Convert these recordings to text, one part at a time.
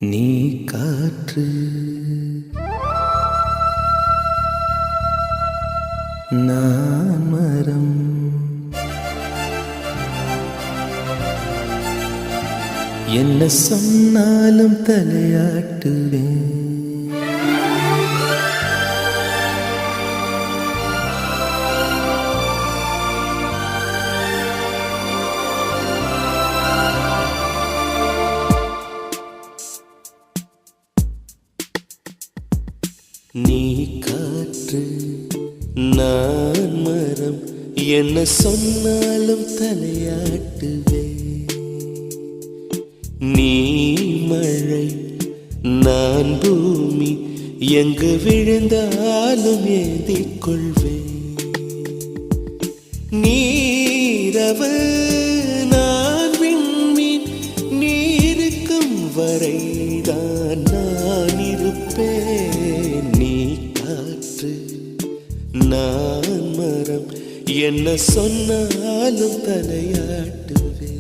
நீ காற்று நான் மரம் என்ன சொன்னாலும் தலையாட்டுவேன். நீ காற்று நான் மரம் என்ன சொன்னாலும் தலையாட்டுவே. நீ மழை நான் பூமி எங்கு விழுந்தாலும் ஏந்திக் கொள்வேன். நீரவு நான் விண்மீன் நீருக்கும் வரைதான் நான் இருப்பேன். நீ காற்று நான் மரம் என்ன சொன்னாலும் தலையாட்டுவே.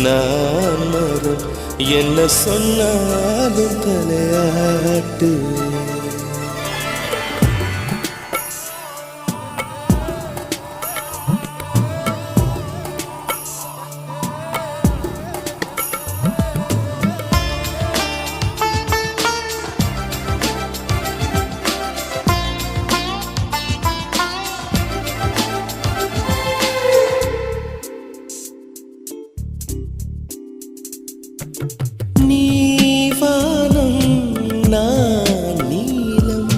நான் மரம் என்ன சொன்னாலும் தலையாட்டு. நீ வானம் நான் நீலம்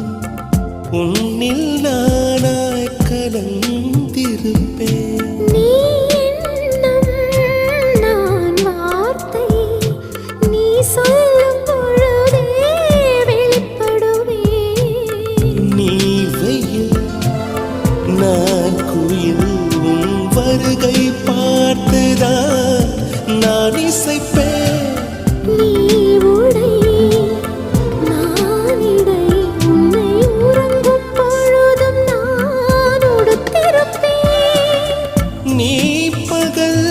உன்னில் நானாய் கலந்திருப்பேன். நீ எண்ணம் நான் வார்த்தை நீ சொல்லும் பொழுதே வெளிப்படுவேன். நீ வெயில் நான் குயில் உன் வருகை பார்த்துதான் நான் இசைப்பேன். நீ உடை நான் இடை உன்னை உறங்கும் பொழுதும் நான் உடுத்திருப்பேன். நீ பகல்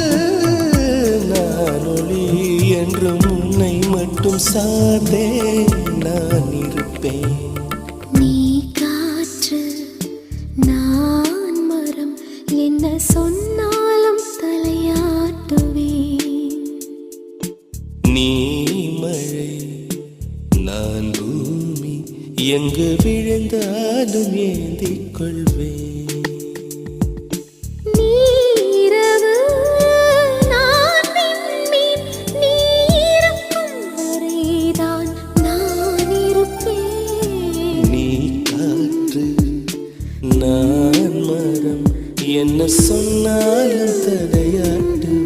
நான் ஒளி என்றும் உன்னை மட்டும் சார்ந்தே நான் இருப்பேன். நீ காற்று நான் மரம் என்ன சொன்னாலும் தலையாட்டுவேன். நீ மழை நான் பூமி எங்கு விழுந்தாலும் ஏந்திக் கொள்வேன். நீரவு நான் விண்மீன் நீருக்கும் வரைதான் நான் இருப்பேன். நீ காற்று நான் மரம் சொன்னாலும் தடையாட்டுவேன்.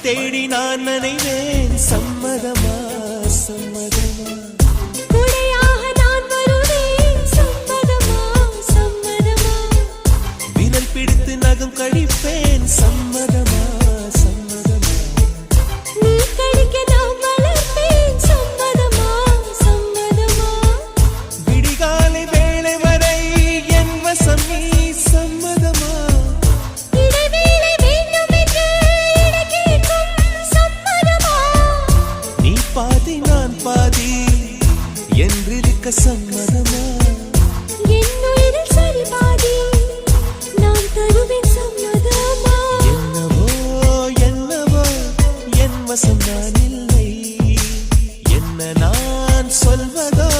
தேடி நான் நினைவேன். சம்மதமா சம்மதமா துணையாக நான் வருவேன். சம்மதமா சம்மதமா விரல் பிடித்து நகம் கழிப்பேன். சம்மதமா சம்மதமா நீ கடிக்க நான் வளர்ப்பேன். சம்மதமா சம்மதமா விடிகாலை வேளை வரை என் வசம் நீ. சம்மதமா இடைவேளை வேண்டும் என்று இடக்கேட்கும். சம்மதமா நீ பாதி நான் பாதி என்றிருக்க. சம்மதமா என் உயிரில் சரி பாதி நான் தருவேன். சம்மதமா என்னவோ என்னவோ என் வசம் நான் இல்லை. என்ன நான் சொல்வதோ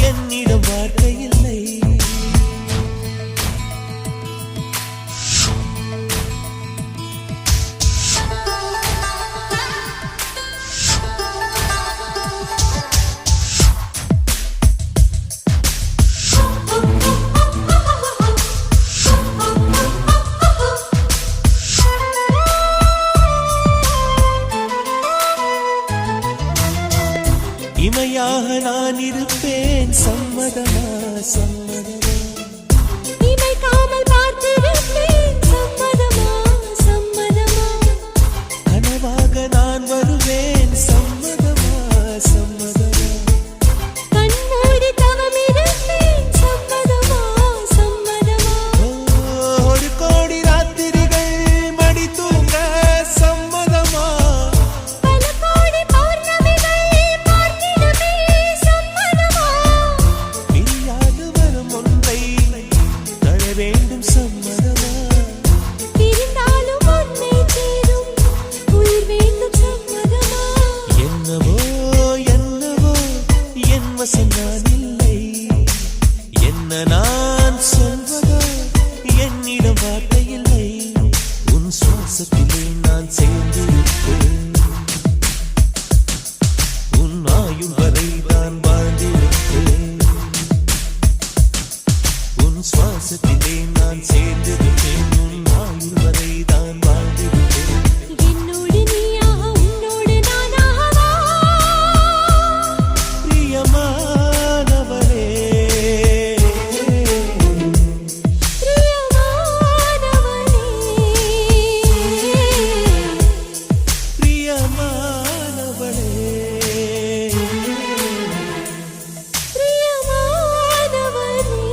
என்னிடம் வார்த்தை இல்லை. இமையாக நான் இருப்பேன். சம்மதமா சம்மதமா இமைக்காமல் பார்த்திருப்பேன். சம்மதமா சம்மதமா கனவாக நான் வருவேன். சம்மதமா சம்மதமா கண்மூடி தவம் இருப்பேன். சம்மதமா சம்மதமா ஒரு கோடி ராத்திரிகள் மடி தூங்க. சம்மதமா பல கோடி பௌர்ணமிகள் பார்த்திடுமே. சம்மதமா பிரியாது வரும் ஒன்றை தர வேண்டும். சம்மதமா பிரிந்தாலும் உன்னை சேரும் உயிர் வேண்டும். சம்மதமா என்னவோ என்னவோ என் வசம் நான் இல்லை. என்ன நான் சொல்வதோ என்னிடம் வார்த்தை இல்லை. உன் சுவாசத்திலே நான் சேர்ந்திருப்பேன். உன் ஆயுள் வரை நான் வாழ்ந்திருப்பேன். உன் சுவாசத்திலே நான் சேர்ந்திருப்பேன். உன் ஆயுள் வரை தான் வாழ்ந்திருப்பேன். என்னோடு நீயாக உன்னோடு நானாகவா. பிரியமானவரே பிரியமானவனே பிரியமானவளே பிரியமானவனே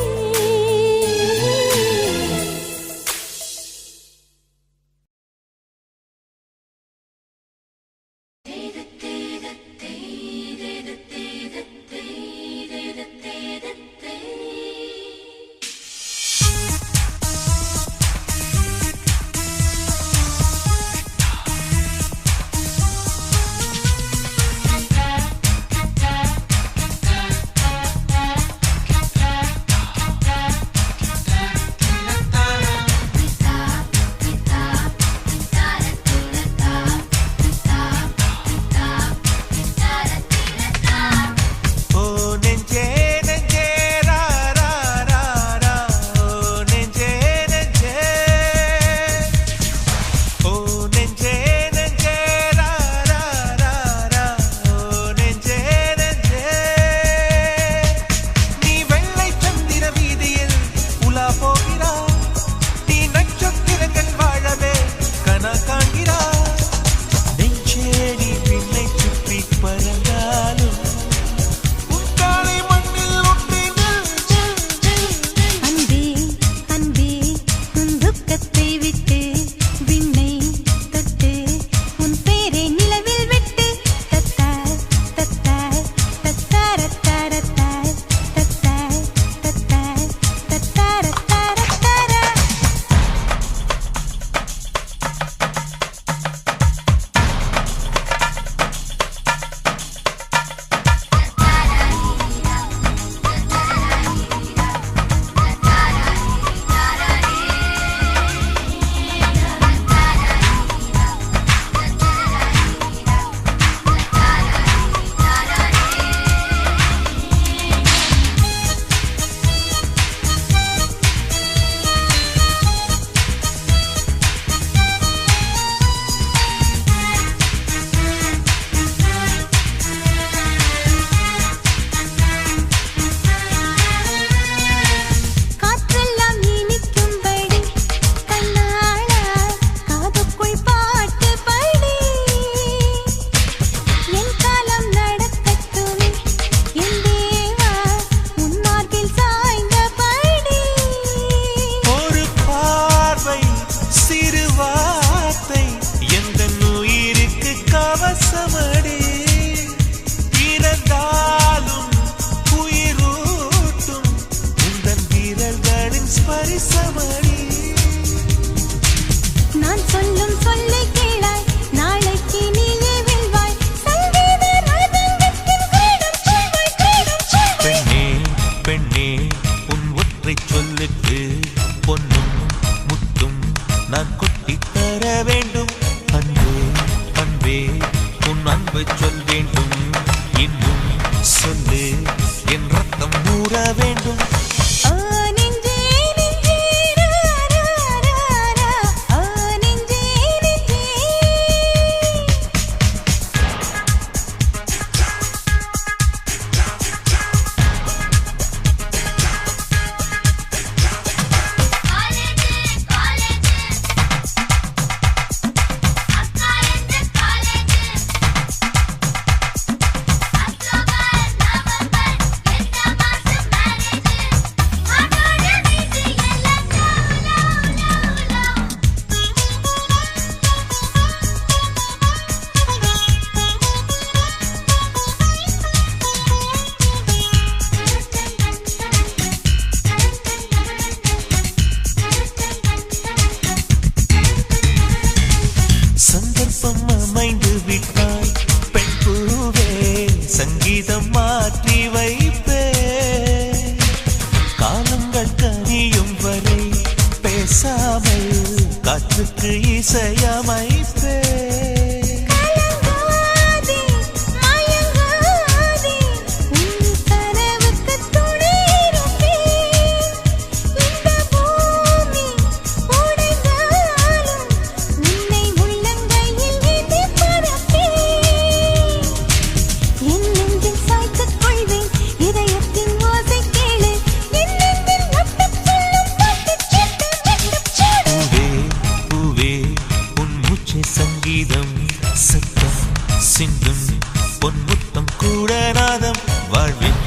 அன்பை சொல்லுக்கு பொன்னும் முத்தும் நான் கொட்டித் தர வேண்டும். அன்பே அன்பே உன் அன்பை சொல் வேண்டும். இன்னும் சொல்லு என் ரத்தம் ஊற வேண்டும். சந்தர்ப்பம் அமைந்து விட்டாய் பெண் பூவே, சங்கீதம் மாற்றி வைப்பே. காலங்கள் கனியும் வரை பேசாமல் காற்றுக்கு இசையமைப்பே. சங்கீதம் சத்தம் சிந்தும் பொன்முத்தம் கூட நாதம் வாழ்வின்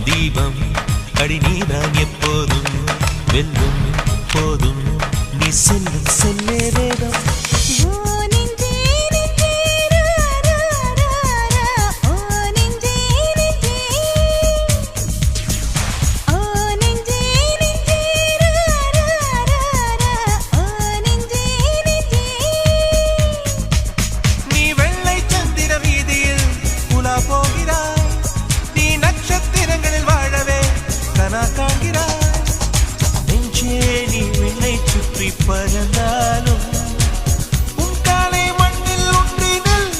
தீபம் அடி நீதான் எப்போதும் வெல்லும் போதும் நீ செல்லும் செல்லே வேதம். பறந்தாலும் உன் காலை மண்ணில் ஒன்றினல்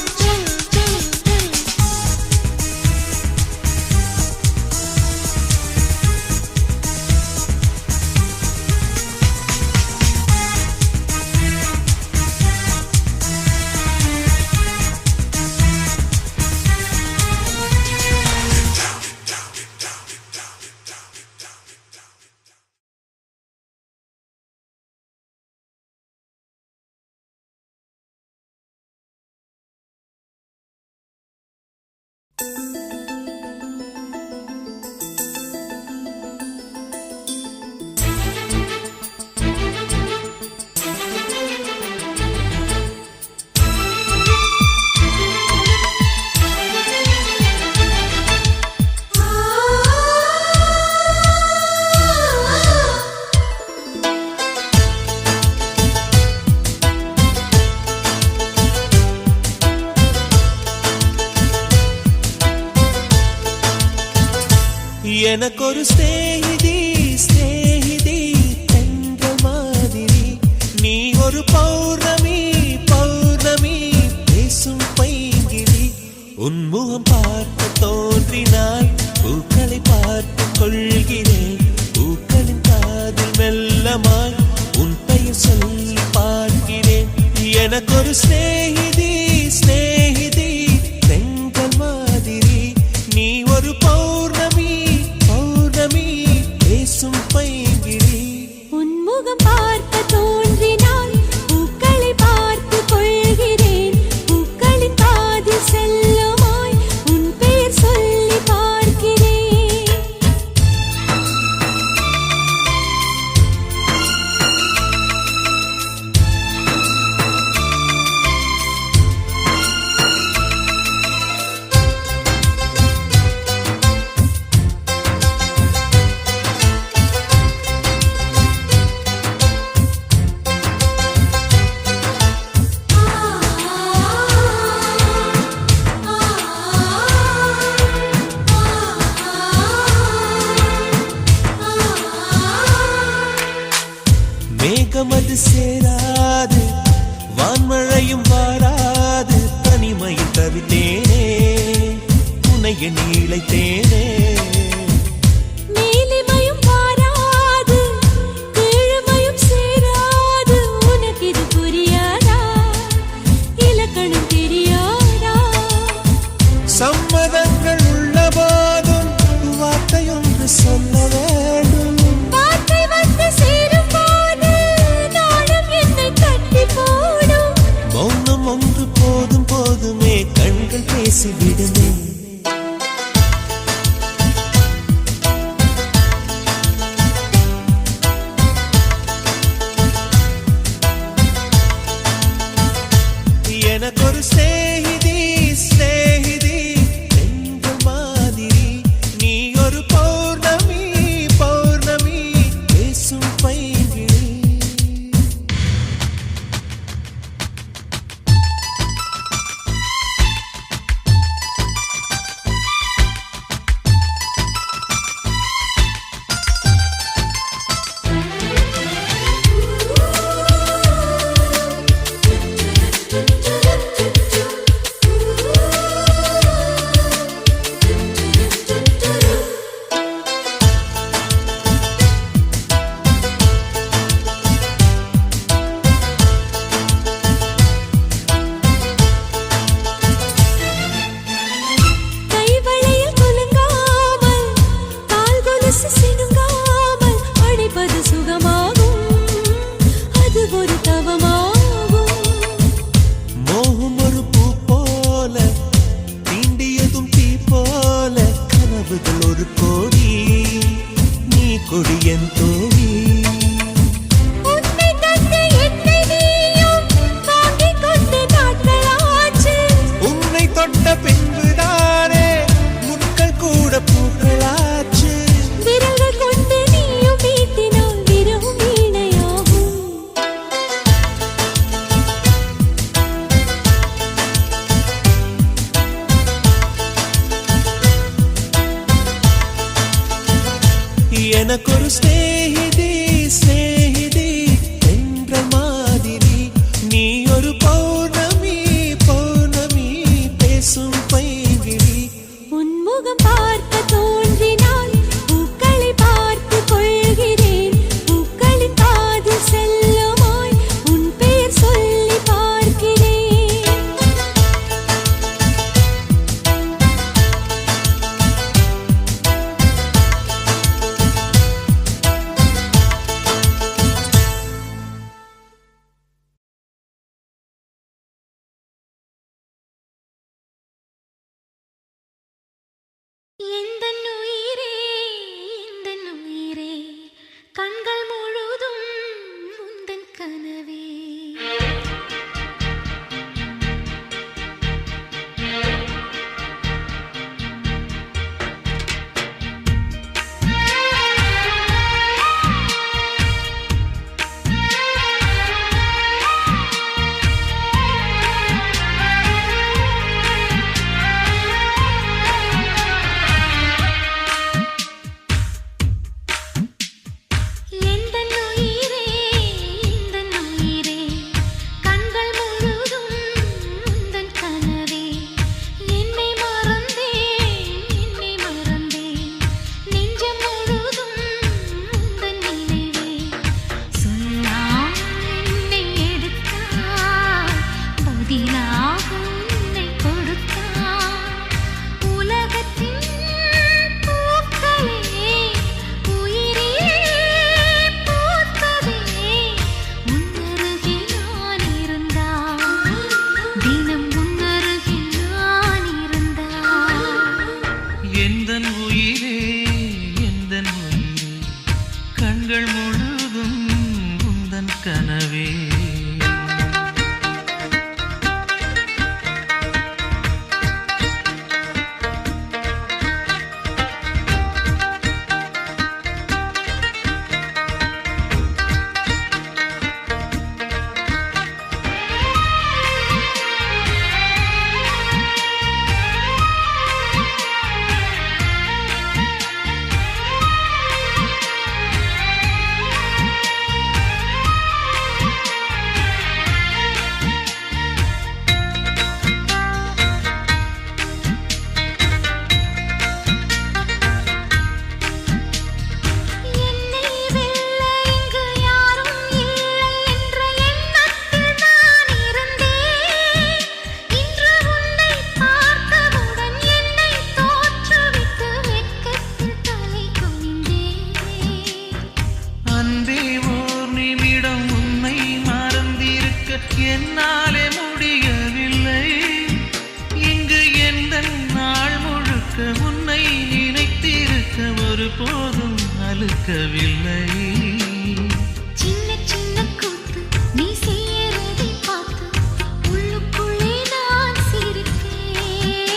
எனக்கொரு ஸ்நேகிதி ஸ்நேகிதி என்ற மாதிரி, நீ ஒரு பௌர்ணமி பௌர்ணமி பேசும் பைங்கிரி. உன்முகம் பார்த்து தோன்றினால் பூக்களை பார்த்து கொள்கிறேன். பூக்களின் காதில் மெல்லமாய் உன் பெயர் சொல்லி பார்க்கிறேன். எனக்கொரு ஸ்நேகிதி ஸ்நேகிதி தென்றல் மாதிரி, நீ ஒரு பௌர்ணமி பௌர்ணமி பேசும் பைங்கிரி. உன்முகம் பார்க்க தோன்றினால் பூக்களை பார்த்து கொள்கிறேன். பூக்களின் காதில் செல்லுமாய் உன் பெயர் சொல்லி பார்க்கிறேன். மேகமது சேராது வான்மழையும் வாராது தனிமையில் தவித்தேனே உன்னை எண்ணி இளைத்தேனே மேலிமையும் வாராது கீழ்மையும் சேராது உனக்கு இது புரியாதா இலக்கணம் தெரியாதா சம்மதங்கள் உள்ள போதும் வார்த்தையொன்று சொல்ல வேண்டும் வார்த்தை வந்து சேரும் போது நாணம் என்னை கட்டி போடும் மௌனம் ஒன்று போதும் போதுமே கண்கள் பேசிவிடுமே எனக்கொரு ஸ்நேகிதி ஸ்நேகிதி என்ற மாதிரி நீ ஒரு பௌர்ணமி பௌர்ணமி பேசும் பைங்கிழி கைவளையில் குலுங்காமல் கால் கொலுசு சினுங்காமல் அழைப்பது சுகமாகும் அது ஒரு தவமாகும் மோகம் ஒரு பூ போல தீண்டியதும் தீ போல கனவுகள் ஒரு கோடி நீ கொடி என் தோழி உன்னை கண்டு என்னை நீயும் வாங்கிக் கொண்டு நாட்களாச்சு உன்னை தொட்ட பின்புதானே முட்கள் கூட பூக்களாச்சு விரல்கள் கொண்டு நீயும் மீட்டினால் விரவும் வீணையாகும் எனக்கொரு ஸ்நேகிதி ஸ்நேகிதி என்ற மாதிரி நீ ஒரு பௌர்ணமி பௌர்ணமி பேசும் பைங்கிழி உன்முகம் பார்க்க தோன்றினால் பூக்களை பார்த்து கொள்கிறேன் பூக்களின் காதில் செல்லுமாய் உன் பெயர் சொல்லி பார்க்கிறேன் என்னாலே முடியவில்லை. இங்கு எந்த நாள் முழுக்க உன்னை நினைத்திருக்க ஒரு போதும் அலுக்கவில்லை. சின்ன சின்ன கூத்து நீ செய்யறதை பார்த்து உள்ளுக்குள்ளே நான் சிரிப்பேன்.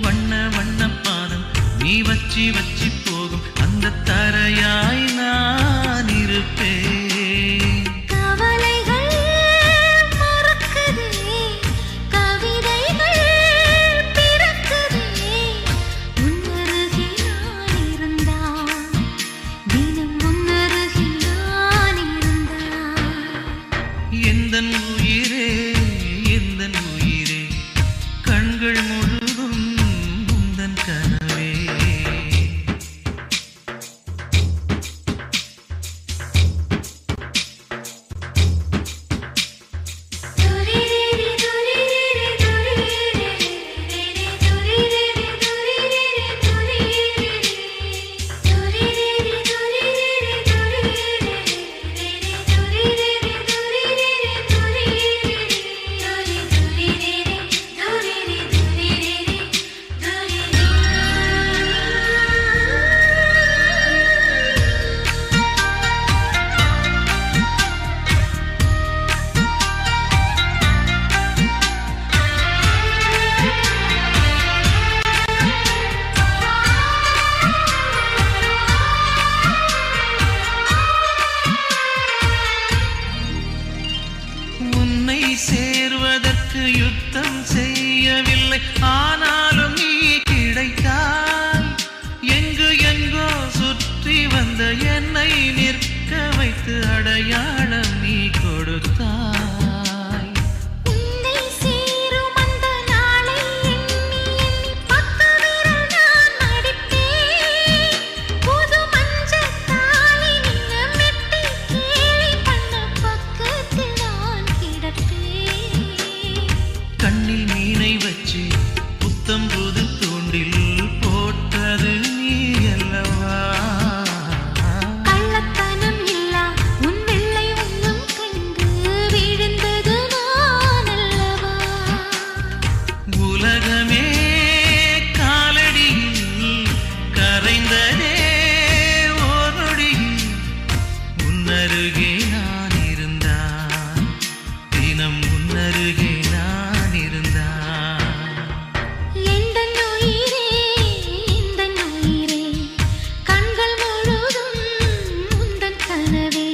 வண்ண வண்ண பாதம் நீ வச்சி வச்சி போகும் அந்த தரையாய் நான் இருப்பேன். கவலைகள் மறக்குதே, கவிதைகள் பிறக்குதே. உன்னருகே நான் இருந்தால், தினம் உன்னருகே நான் இருந்தால். எந்தன் உயிரே எந்தன் உயிரே கண்கள் முழுதும் உந்தன் கனவே. உன்னை சேர்வதற்கு யுத்தம் செய்யவில்லை, ஆனாலும் நீ கிடைத்தாய். எங்கு எங்கோ சுற்றி வந்த என்னை நிற்க வைத்து அடையாளம் நீ கொடுத்தாய். உன்னை சேரும் அந்த நாளை எண்ணி எண்ணி 10 விரல் நான் மடிப்பேன். புது மஞ்சள் தாலி நின்ன மெட்டி கேலி பண்ண பக்கத்தில் நான் கிடப்பேன். கண்ணில் மீனை வச்சு புத்தம் புது தூண்டில் போட்டது நீ அல்லவா. கள்ளத்தனம் இல்லா உன் வெள்ளை உள்ளம் கண்டு விழுந்தது நான் அல்லவா. உலகமே காலடியில் கரைந்ததே ஓரொடியில் உன்னருகே நான் இருந்தான், தினம் உன்னருகே நான் இருந்தான். எந்தன் உயிரே எந்தன் உயிரே கண்கள் முழுதும் உந்தன் கனவே.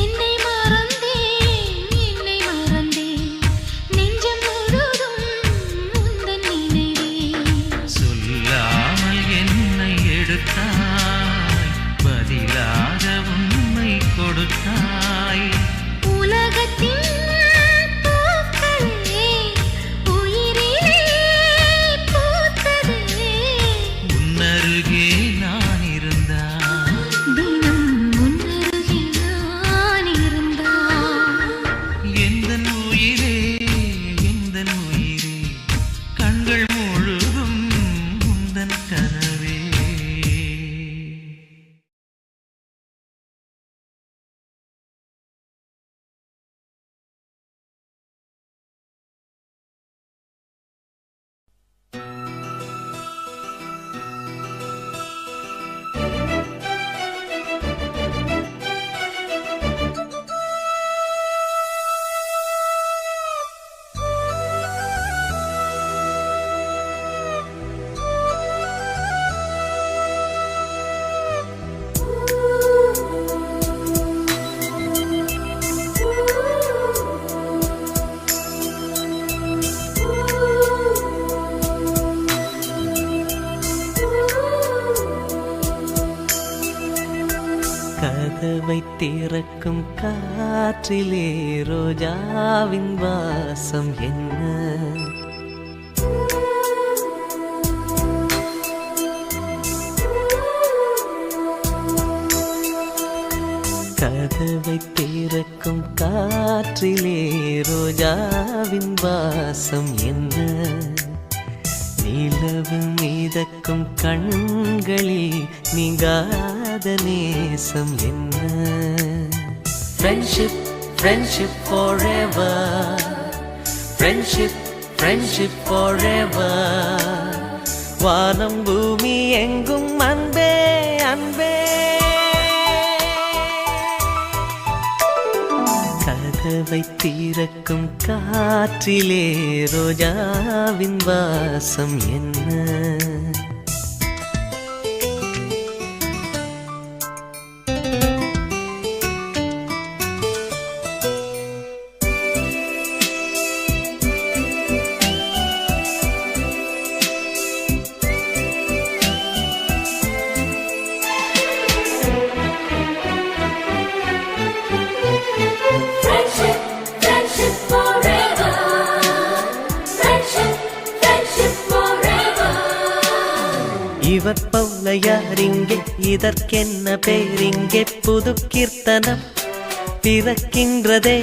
என்னை மறந்தேன் நெஞ்சம் முழுதும் உந்தன் நினைவே. சொல்லாமல் என்னை எடுத்தாய், பதிலாக உண்மை கொடுத்தாய். உலகத்தின் பூக்களே உயிரிலே பூத்ததே. உன்னருகே நான் இருந்தான், தினம் உன்னருகே நான் இருந்தால். எந்தன் உயிரே எந்தன் உயிரே கண்கள் முழுதும் உந்தன் கனவே. கதவை திறக்கும் காற்றிலே ரோஜாவின் வாசம் என்ன? கதவை திறக்கும் காற்றிலே ரோஜாவின் வாசம் என்ன? நிலவு மிதக்கும் கண்களில் நீங்காத நேசம் என்ன? Friendship friendship forever. Friendship, friendship forever. வானம் பூமி எங்கும் அன்பே அன்பே. கதவை திறக்கும் காற்றிலே ரோஜாவின் வாசம் என்ன? இவர் போல யாரிங்கே, இதற்கென்ன பேரிங்கே? புது கீர்த்தனம் பிறக்கின்றதே.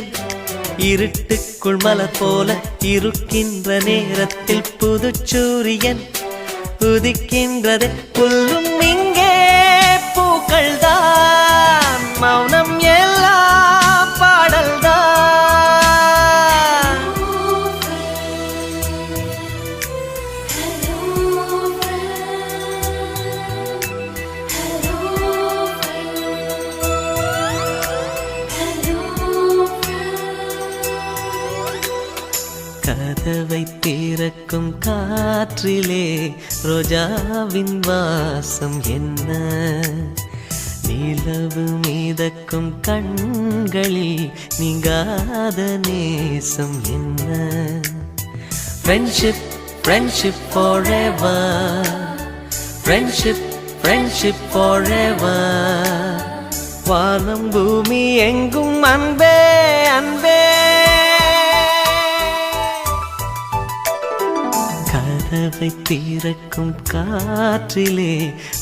இருட்டுக்குள் மலர் போல இருக்கின்ற நேரத்தில் புது சூரியன் உதிக்கின்றதே. புல்லும் இங்கே பூக்கள் தான், மௌனம் எல்லாம் பாடல் தான். கதவை திறக்கும் காற்றிலே ரோஜாவின் வாசம் என்ன? நிலவு மீதக்கும் கண்களில் நீங்காத நேசம் என்ன? Friendship, friendship forever. Friendship, friendship forever. வானம் பூமி எங்கும் அன்பே அன்பே. கதவை திறக்கும் காற்றிலே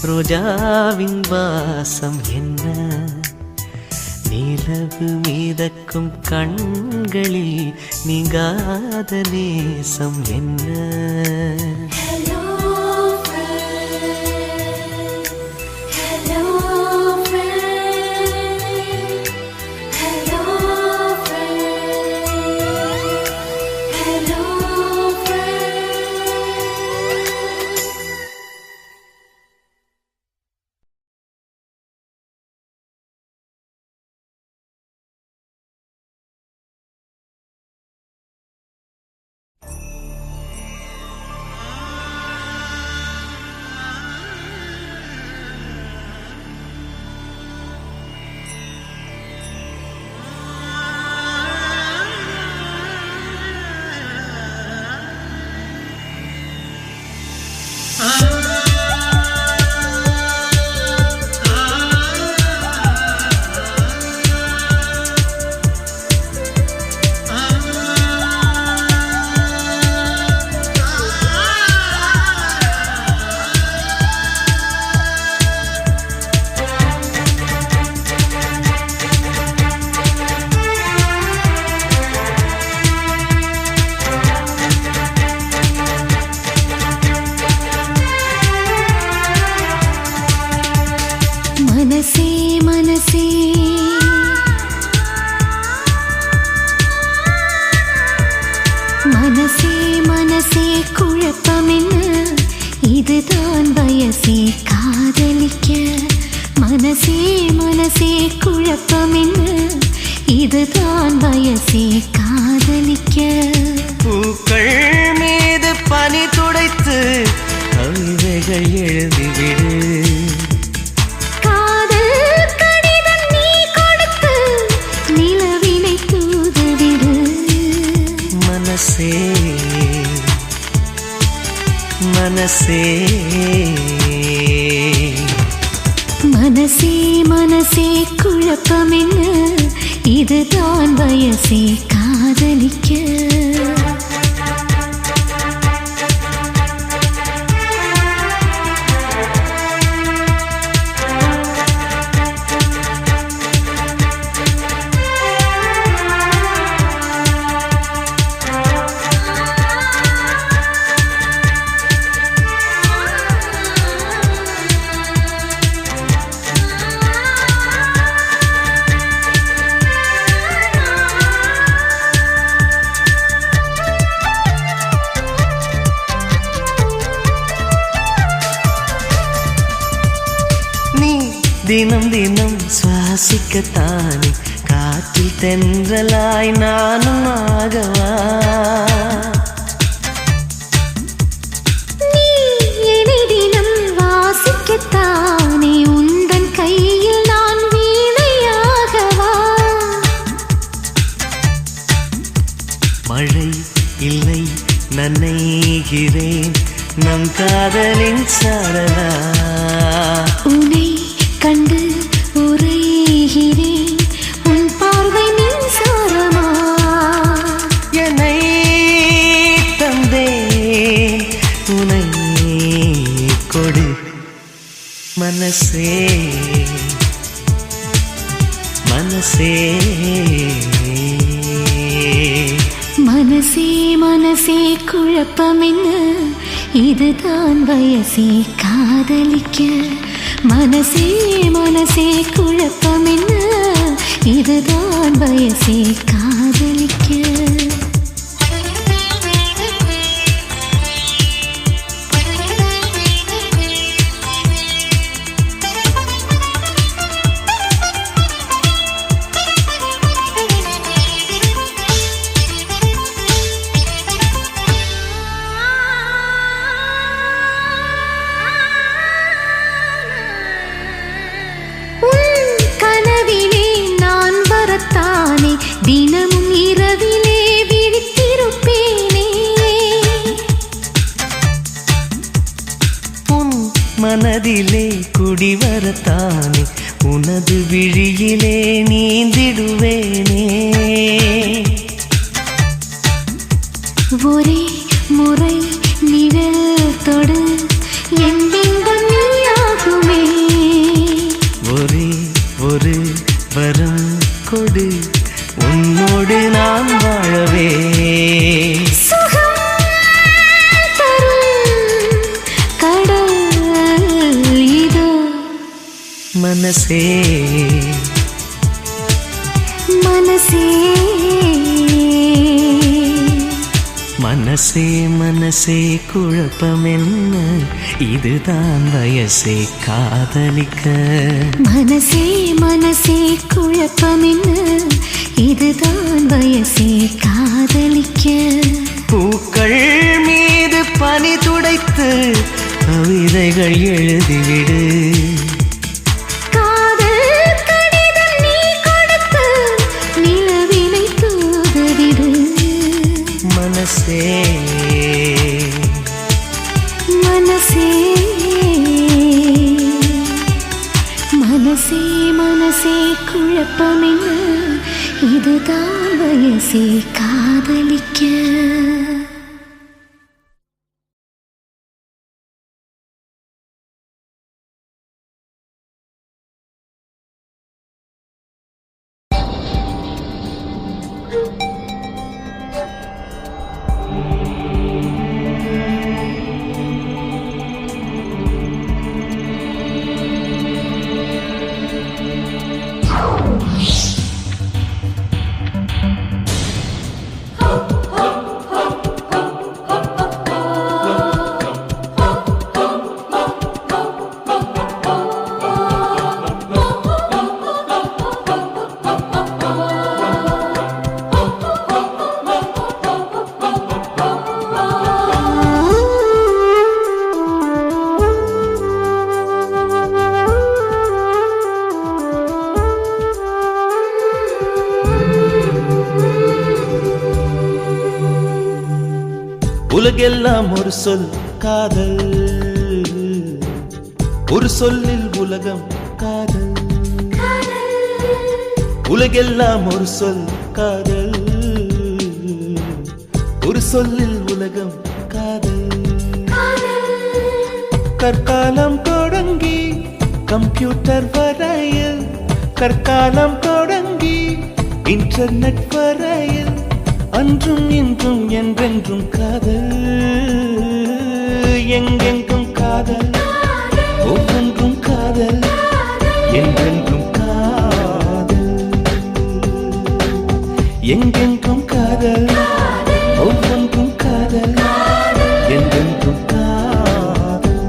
ரோஜாவின் வாசம் என்ன? நிலவு மீதக்கும் கண்களில் நீங்காத நேசம் என்ன? மனசே மனசே குழப்பமென்ன, இதுதான் வயசே காதலிக்க. மனசே மனசே குழப்பமென்ன, இதுதான் வயசே காதலிக்க. பூக்கள் மீது பனி துடைத்து கவிதைகள் எழுதிவிடு. மனசே மனசே மனசே குழப்பமென்ன, இதுதான் வயசே காதலிக்க. தினம் தினம் சுவாசிக்கத்தானே காற்றில் தென்றலாய் நானும் ஆகவா? நீ என்னை தினம் வாசிக்கத்தானே உந்தன் கையில் நான் வீணையாகவா? மழை இல்லை நனைகிறேன் நம் காதலின் சாரலா. உன்னை கண்டு உரைகிறேன் உன் பார்வை மின்சாரமா? என்னை தந்தேன் உனை கொடு மனசே மனசே மனசே மனசே குழப்பம் என்ன இதுதான் வயசே காதலிக்க? மனசே மனசே குழப்பம் என்ன இதுதான் வயசே காதலிக்க? தினமும் இரவிலே விழித்திருப்பேனே உன் மனதிலே குடிவரத்தானே உனது விழியிலே நீந்திடுவேனே. ஒரே முறை நிழல் தொடு என் பிம்பம் நீயாகுமே. ஒரே ஒரு வரம் கொடு உன்னோடு நான் வாழவே. சுகம் தரும் கடல் இதோ மனசே மனசே மனசே மனசே குழப்பம் என்ன இதுதான் வயசே காதலிக்க? மனசே மனசே குழப்பம் என்ன இதுதான் வயசே காதலிக்க? பூக்கள் மீது பனி துடைத்து கவிதைகள் எழுதிவிடு. காதல் கடிதம் நீ கொடுத்து நிலவினை தூதவிடு. மனசே மனசே மனசே மனசே குழப்பம் என்ன இதுதான் வயசே காதலிக்க? உலகெல்லாம் ஒரு சொல் காதல், ஒரு சொல்லில் உலகம் காதல். உலகெல்லாம் ஒரு சொல் காதல், ஒரு சொல்லில் உலகம் காதல். கற்காலம் தொடங்கி கம்ப்யூட்டர் வரையில், கற்காலம் தொடங்கி இன்டர்நெட் வரையில், அன்றும் இன்றும் என்றென்றும் காதல். எங்கெங்கும் காதல், ஒவ்வொன்றும் காதல், என்றென்றும் காதல். எங்கெங்கும் காதல், ஒவ்வொன்றும் காதல், என்றென்றும் காதல்.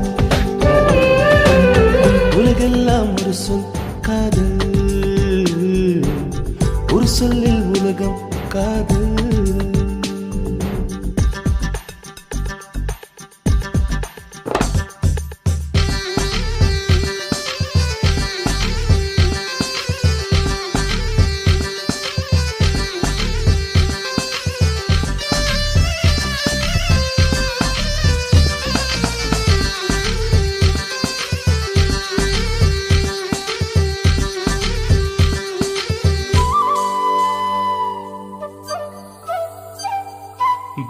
உலகெல்லாம் ஒரு சொல் காதல் ஒரு சொல்லில் உலகம் காதல்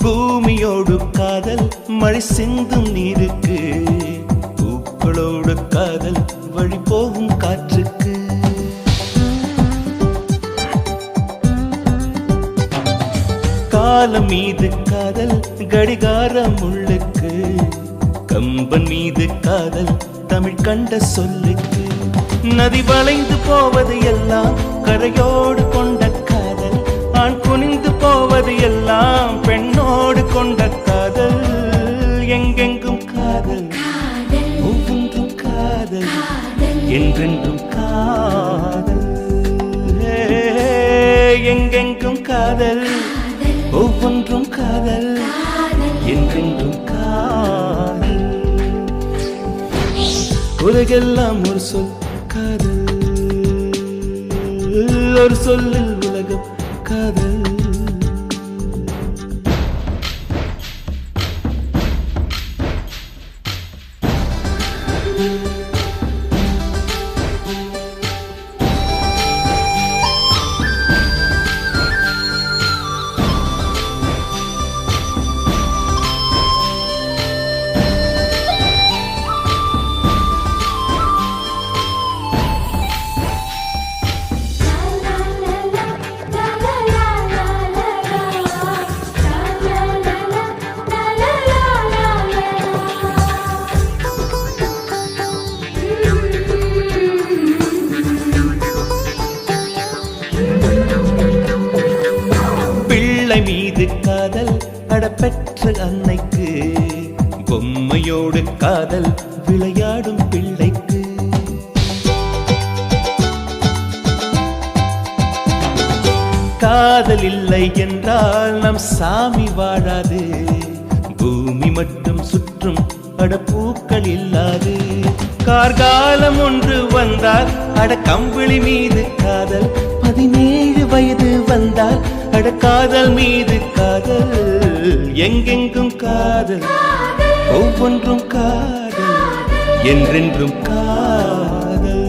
பூமியோடு காதல் மழை சிந்தும் நீருக்கு பூக்களோடு காதல் வழி போகும் காற்றுக்கு காலம் மீது காதல் கடிகாரம் உள்ளுக்கு கம்பன் மீது காதல் தமிழ் கண்ட சொல்லுக்கு நதி வளைந்து போவது எல்லாம் கரையோடு கொண்ட காதல் ஆண் குனிந்து போவது எல்லாம் பெண்ணோடு கொண்ட காதல் எங்கெங்கும் காதல் ஒவ்வொன்றும் காதல் என்றென்றும் காதல் எங்கெங்கும் காதல் ஒவ்வொன்றும் காதல் என்றென்றும் காதல் உலகெல்லாம் ஒரு சொல் காதல் ஒரு சொல்லில் உலகம் காதல் மீது காதல் அடப்பெற்ற அன்னைக்கு பொம்மையோடு காதல் விளையாடும் பிள்ளைக்கு காதல் இல்லை என்றால் நம் சாமி வாழாது பூமி மட்டும் சுற்றும் அடப்பூக்கள் இல்லாது கார்காலம் ஒன்று வந்தால் அட கம்பிளி மீது காதல் 17 வயது வந்தால் அட காதல் மீது காதல் எங்கெங்கும் காதல் ஒவ்வொன்றும் காதல் என்றென்றும் காதல்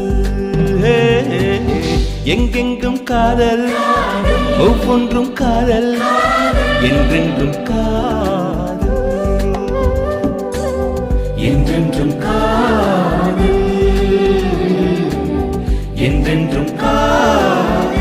எங்கெங்கும் காதல் ஒவ்வொன்றும் காதல் என்றென்றும் காதல் என்றென்றும் காதல் என்றென்றும் காதல்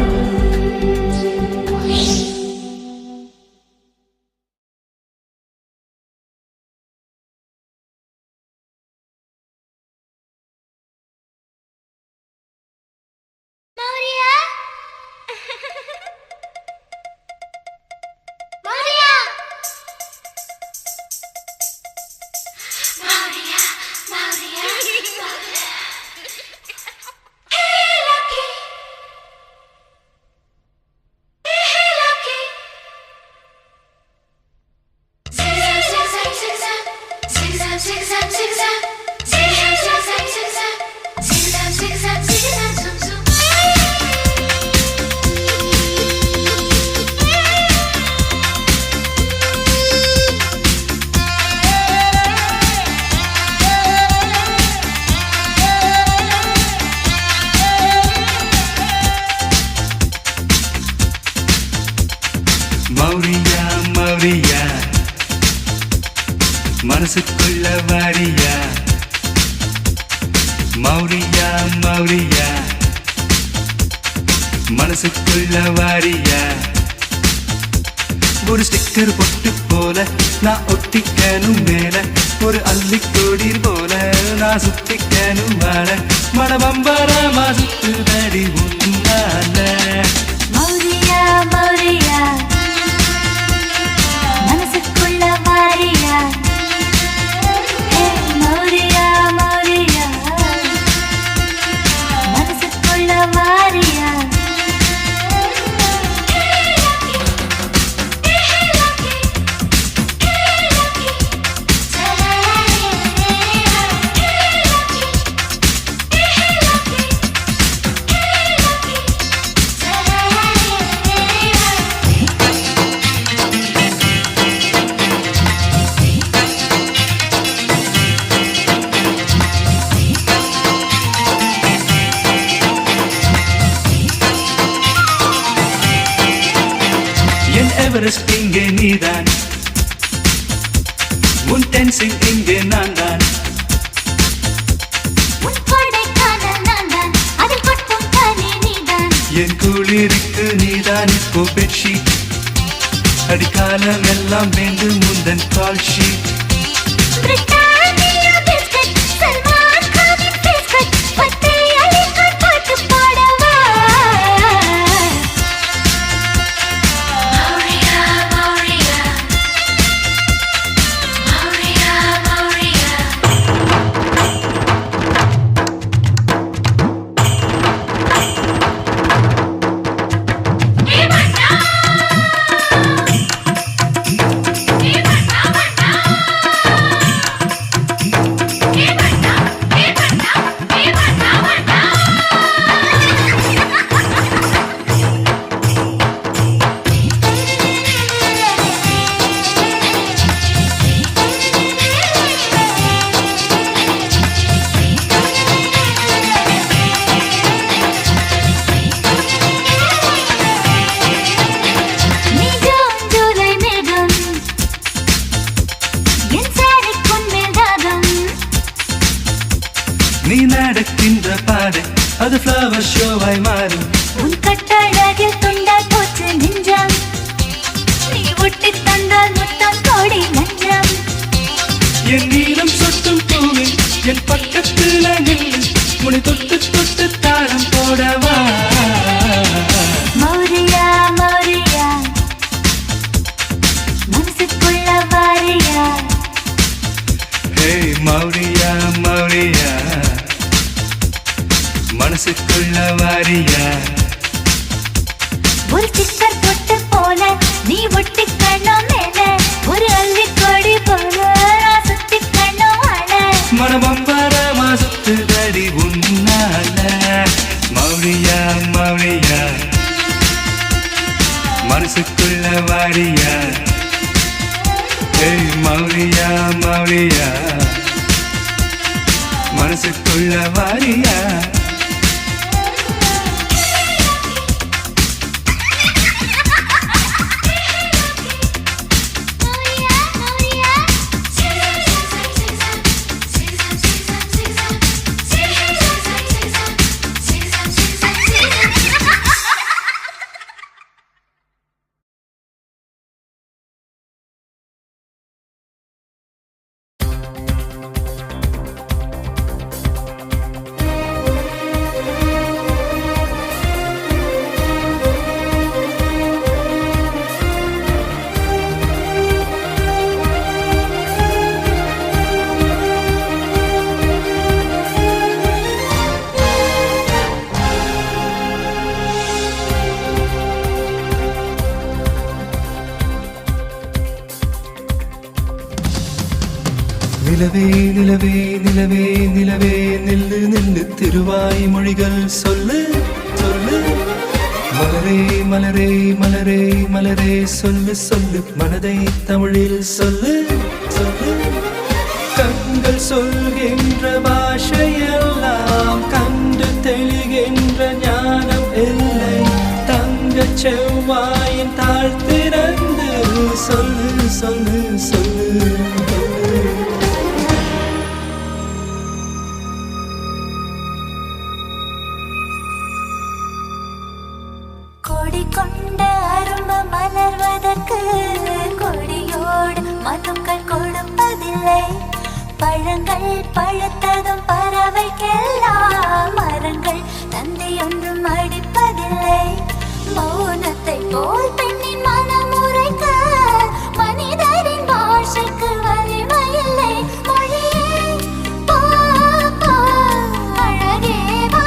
மௌரியா மௌரியா மனசுக்குள்ள வாரியா மௌரியா மௌரியா மனசுக்குள்ள வாரியா ஒரு ஸ்டிக்கர் பொட்டு போல நான் ஒட்டிக்கணும் மேல ஒரு அள்ளிக்கோடீர் போல நான் சுத்திக்கணும் வாழ மனபம்பரமா சுத்துதடி உன்னால மௌரியா மௌரியா மனசுக்குள்ள வாரியா மௌரியா மௌரியா மனசுக்குள்ள வாரியா என் எவரெஸ்ட் இங்கே நீதான், உன் டென்சிங் இங்கே நான் தான். உன் கொடைக்கானல் நான்தான், அதில் கொட்டும் பனி நீதான். என் குளிருக்கு நீதான் இப்போ பெட்ஷீட், அடிக்காலம் எல்லாம் வேண்டும் முந்தன் call sheet. Britannia biscuit, Salman கானின் பிஸ்கட், பட்டை அலிகான் பாட்டு பாடவா? மௌரியா மௌரியா மௌரியா மௌரியா ஏ மன்னா ஏ மன்னா மன்னா ஏ மன்னா ஏ மன்னா ஏ மன்னா மன்னா நீ ஜூலை மேகம் என் சாரிக்குன் மேல் தாகம் நீ நடக்கின்ற பாதை அது ஃப்ளவர் ஷோவாய் மாறும். உன் கட்டழகில் துண்டாய் போச்சு நெஞ்சம் நீ ஒட்டித் தந்தால் முத்தம் கோடி லஞ்சம் என் நீளம் சொட்டும் பூவில் என் பக்கத்தில் நின்று முனை தொட்டு தொட்டு தாளம் போடவா? மௌரியா மௌரியா மனசுக்குள்ள வாரியா ஹே மௌரியா மௌரியா மனசுக்குள்ள வாரியா? ஒரு சிக்கர் தொட்டு போல நீ ஒட்டி கண்ணம் மேல ஒரு அள்ளி கொடி போல நான் சுத்தி கண்ணம் வாழ மனமம்பரமா சுத்துதடி உன்னால. மௌரியா மௌரியா மனசுக்குள்ள வாரியா? ஏய் மௌரியா மௌரியா மனசுக்குள்ள வாரியா? மௌரியா மௌரியா நிலவே நிலவே நிலவே நிலவே நில்லு நில்லு திருவாய் மொழிகள் சொல்லு சொல்லு. மலரே மலரே மலரே மலரே சொல்லு சொல்லு மனதை தமிழில் சொல்லு சொல்லு. கண்கள் சொல்கின்ற பாஷையெல்லாம் கண்டு தெளிகின்ற ஞானம் இல்லை. தங்கச் செவ்வாயின் தாழ்த்திறந்து சொல்லு சொல்லு சொல்லு. கொடி கொண்ட அரும்பு மலர்வதற்கு கொடியோடு மதுக்கள் கொடுப்பதில்லை. பழங்கள் பழுத்ததும் பறவைக்கெல்லாம் மரங்கள் தந்தை ஒன்றும் அடிப்பதில்லை. மௌனத்தை போல் பெண்ணின் மனம் உரைக்க மனிதரின் பாஷைக்கு வலிமையில்லை. மொழியே போ போ அழகே வா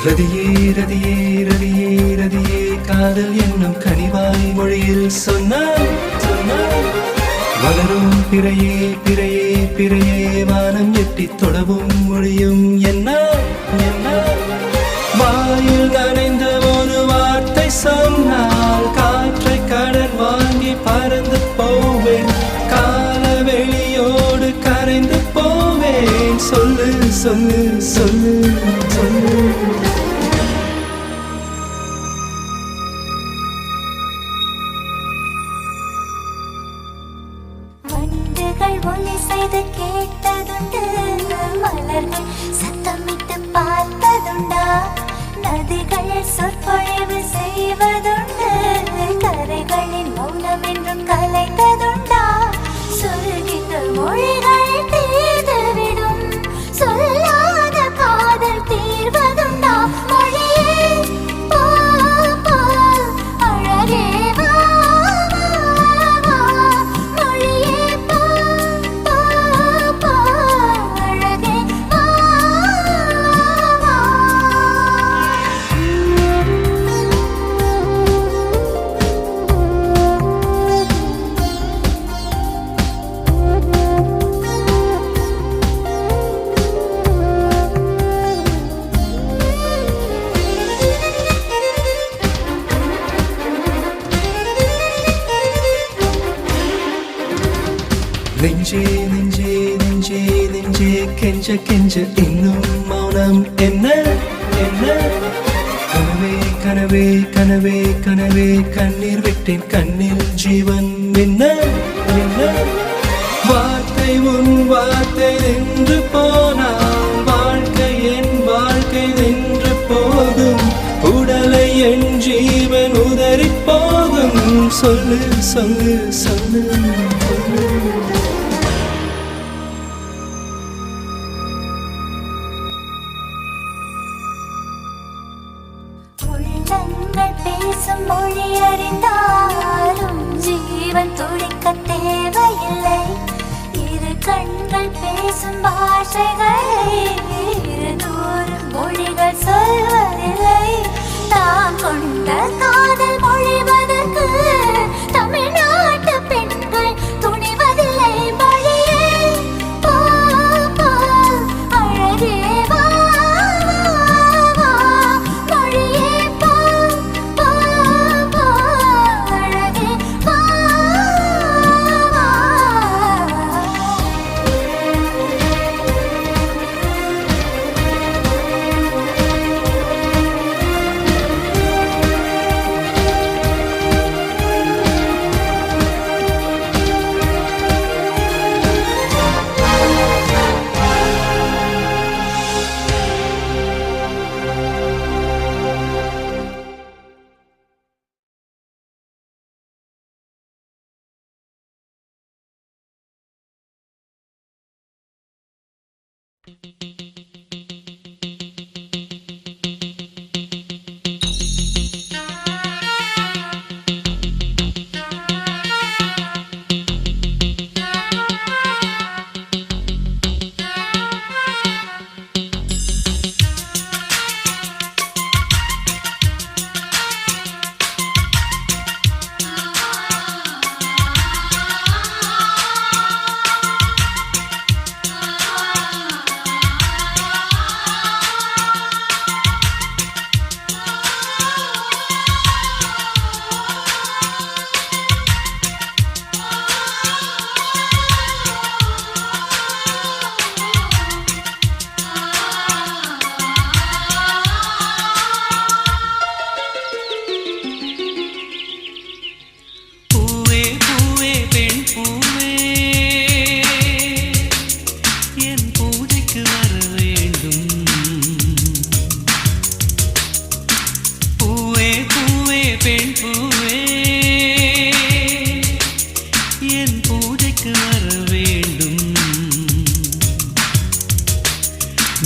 ரதியே ரதியே ரதியே ரதியே காதல் என்னும் கனிவாய் மொழியில் சொன்னாய் சொன்னாய் வளரும் பிறையே பிறையே பிறையே வானம் எட்டி தொடவும் மொழியும் என்ன என்ன வாயில் நனைந்த ஒரு வார்த்தை சொன்னால் காற்றை கடன் வாங்கி பறந்து போவேன் காலவெளியோடு கரைந்து போவேன் சொல்லு சொல்லு சொல்லு சொல்லு வண்டுகள் ஒலி செய்து கேட்டதுண்டு மலர்கள் சத்தமிட்டு பார்த்ததுண்டா நதிகள் சொற்பொழிவு செய்வதுண்டு கரைகளின் மௌனம் என்றும் கலைந்ததுண்டா சொல்கின்ற மொழிகள் தீர்ந்துவிடும் சொல்லாத காதல் தீர்வதுண்டா மொழியே போ போ அழகே வா வா மொழியே போ போ போ அழகே வா நெஞ்சே நெஞ்சே நெஞ்சே நெஞ்சே கெஞ்ச கெஞ்ச இன்னும் மௌனம் என்ன என்ன கனவே கனவே கனவே கனவே கண்ணீர் விட்டேன் கண்ணில் ஜீவன் என்ன என்ன வார்த்தை உன் வார்த்தை நின்று போனால் வாழ்க்கை என் வாழ்க்கை நின்று போகும் உடலை என் ஜீவன் உதறி போகும் சொல்லு சொல்லு சொல்லு சொல்லு உள்ளங்கள் பேசும் மொழி அறிந்தாலும் ஜீவன் துடிக்க தேவையில்லை இரு கண்கள் பேசும் பாஷைகளை இருநூறு மொழிகள் சொல்வதில்லை தாம் கொண்ட காதல் மொழிவதற்கு தமிழ்நாட்டு பெண்கள் துணிவதில்லை மொழியே போ போ அழகே வா வா மொழியே போ போ போ அழகே வா வா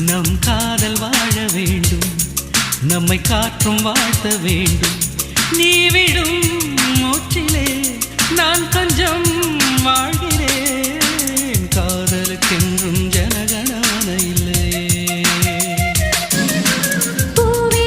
நம் காதல் வாழ வேண்டும், நம்மை காற்றும் வாழ்த்த வேண்டும். நீ விடும் மூச்சிலே நான் கொஞ்சம் வாழ்கிறேன், காதலுக்கென்றும் ஜனகணான இல்லையே. பூவே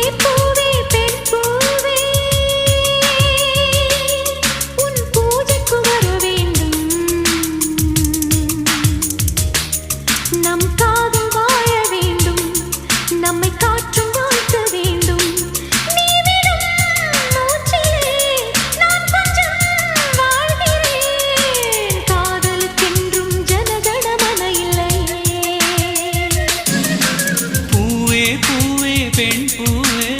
பெண் பூவே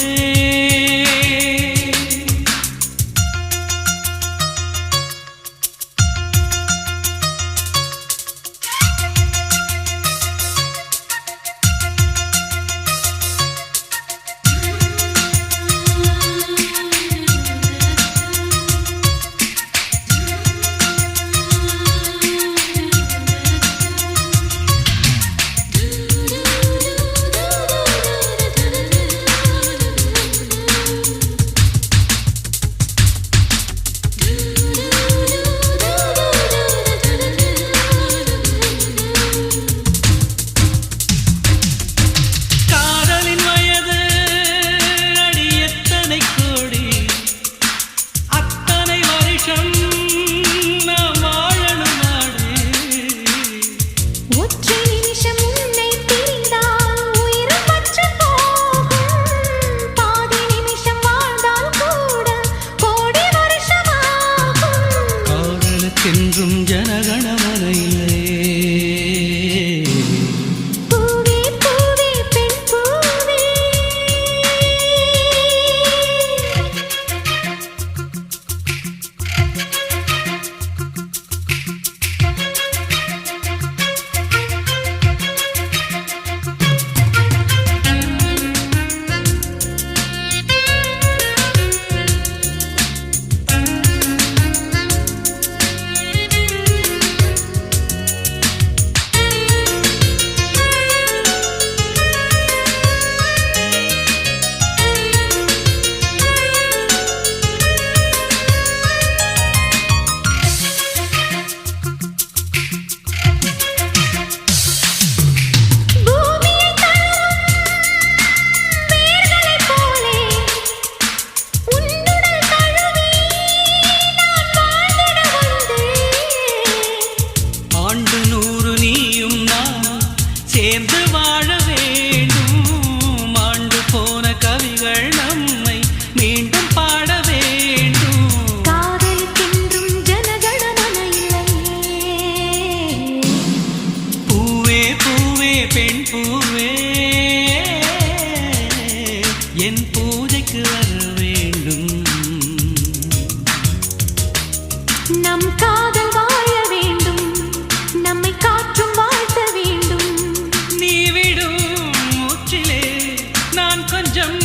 என்றும் ஜனகணமனையிலே பூவே பூவே பெண் பூவே சேர்ந்து வாழ வேண்டும் ஆண்டு போன கவிகள் நம்மை மீண்டும் பாட வேண்டும் காதலுக்கென்றும் ஜனகணமனையிலே பூவே பூவே பெண் பூவே என் பூஜைக்கு வர வேண்டும் நம் காதல் வாழ வேண்டும் நம்மை காற்றும் வாழ்த்த வேண்டும் நீ விடும் மூச்சிலே நான் கொஞ்சம்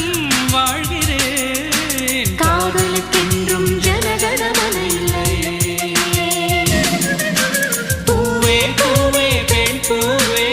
வாழ்கிறேன் காதலுக்கென்றும் ஜனகணமனையிலே பூவே பூவே பெண் பூவே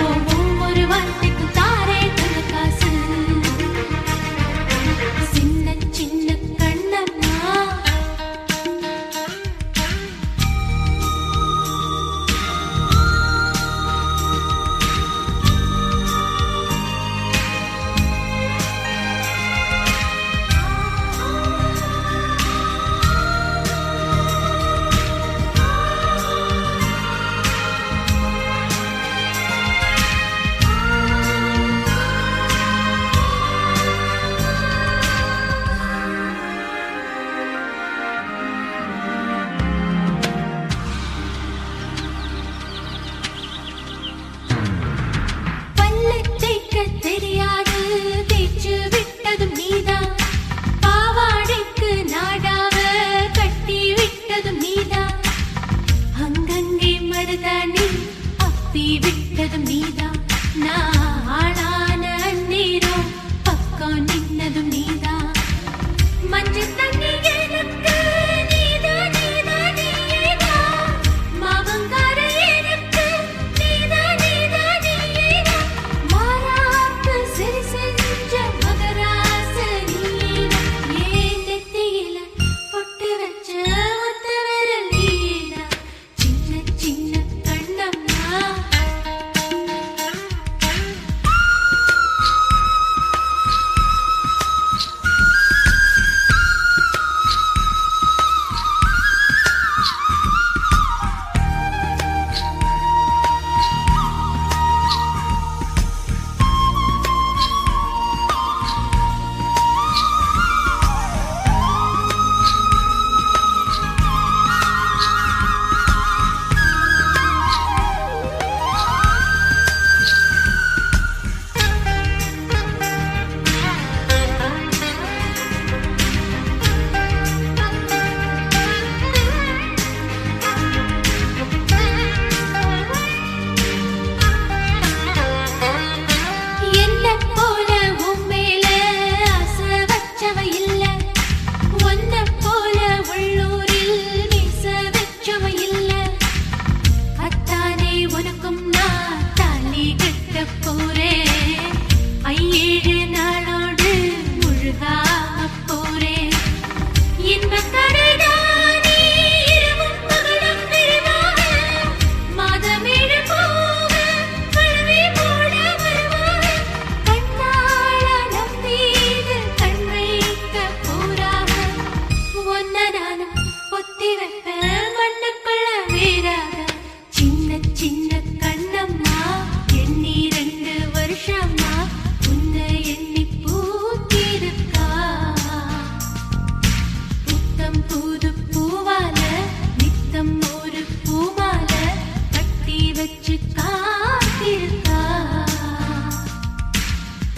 ஒவ்வொரு வார்த்தைக்கும் தாரே தன காசு நான் ஆளான அந்நீரம் பக்கம் நின்னதும் நீதான். மஞ்சள் தண்ணி எனக்கு நீதான் நீதான் நீதான். மாமங்கார எனக்கு நீதான் நீதான் நீதான். மாறாப்பு சரி செஞ்ச மகராச நீதான். ஏன் நெத்தியில பொட்டு வச்ச ஒத்த விரல் நீதான். சின்ன சின்ன கண்ணம்மா என்ன போல உம்மேல ஆசை வச்சவ இல்ல. ஒன்ன போல உள்ளூரில் மீச வச்சவ இல்ல. அத்தானே உனக்கும் நான் தாலி கட்ட போறேன். ஐயேழு நாளோடு முழுகாம போறேன். இன்பக் கடல்தானே இரவும் பகலும் விரிவாக. மாதமேழு போக கழுவி போட வருவாக. கண்ணாள நம்பீது கண் வைக்க போறாக. ஒன்ன நானும் பொத்தி வைப்பேன் மண்ணுக்குள்ள வேறாக. சின்ன சின்ன கண்ணம்மா எண்ணி 2 வருஷமா உன்னை எண்ணி பூத்திருக்கா. புத்தம் புது பூவால நித்தம் ஒரு பூமால கட்டி வச்சு காத்திருக்கா.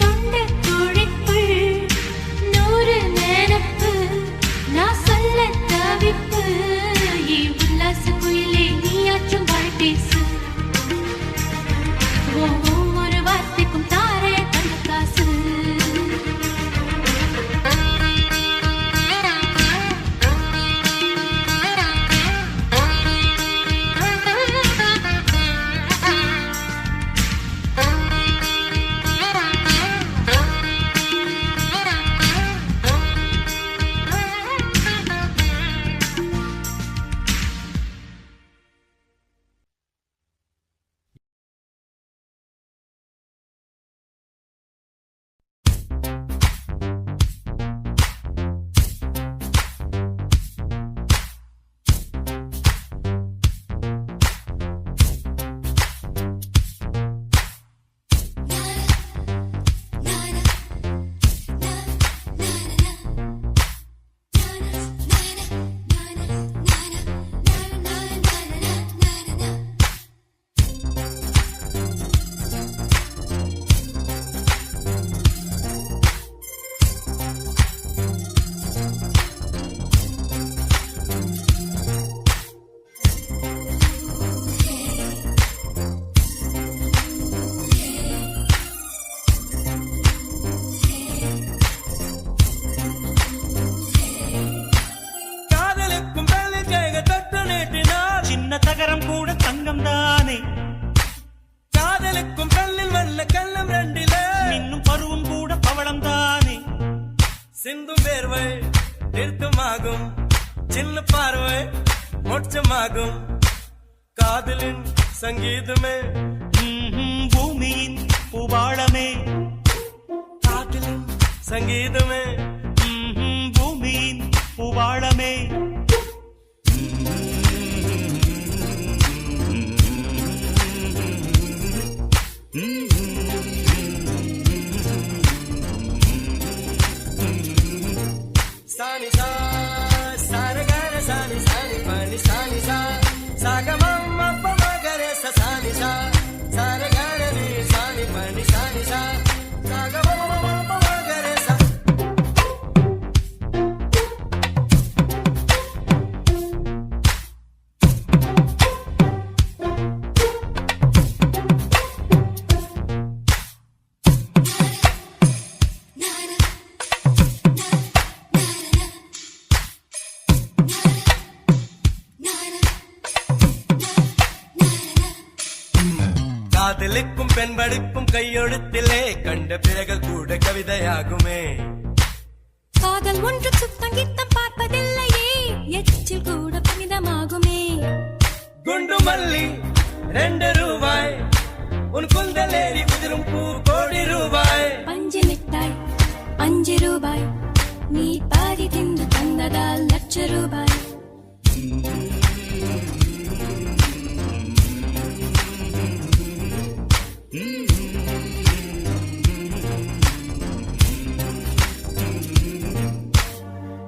தொண்டை குழிக்குள் 100 நினப்பு நான் சொல்ல தவிப்பு. உல்லாச குயிலே நீயாச்சும் வாழ் பேசு. ஒவ்வொரு வார்த்தைக்கும் தாரே தங்க காசு. தகரம் கூட தங்கம் தானே. காதலுக்கும் கல்லில் வல்ல கள்ளம் ரெண்டில இன்னும் பருவம் கூட பவளம் தானே. சிந்தும் வேர்வை நிறுத்தமாகும். சின்ன பார்வை மோட்சமாகும். காதலின் சங்கீதமே பூமியின் பூபாளமே. காதலின் சங்கீதமே பூமியின் பூபாளமே. Sani sa, sani gare sani sani pani sani sa, saga mamma pama gare sa sani sa, sani gare ni sani pani sani sa, saga mamma pama gare sa. பெண் படிப்பும் கையெழுத்திலே கண்ட பிறகு கூட கவிதையாகுமே. காதல் ஒன்று சுத்தம் கித்தம் பார்ப்பதில்லையே, எச்சில் கூட புனிதமாகுமே. குண்டு மல்லி 2 ரூபாய், உன் குந்தலேறி உதிரும் பூ கோடி ரூபாய். பஞ்சு மிட்டாய் 5 ரூபாய், நீ பாதி தின்று தந்ததால் ₹1,00,000.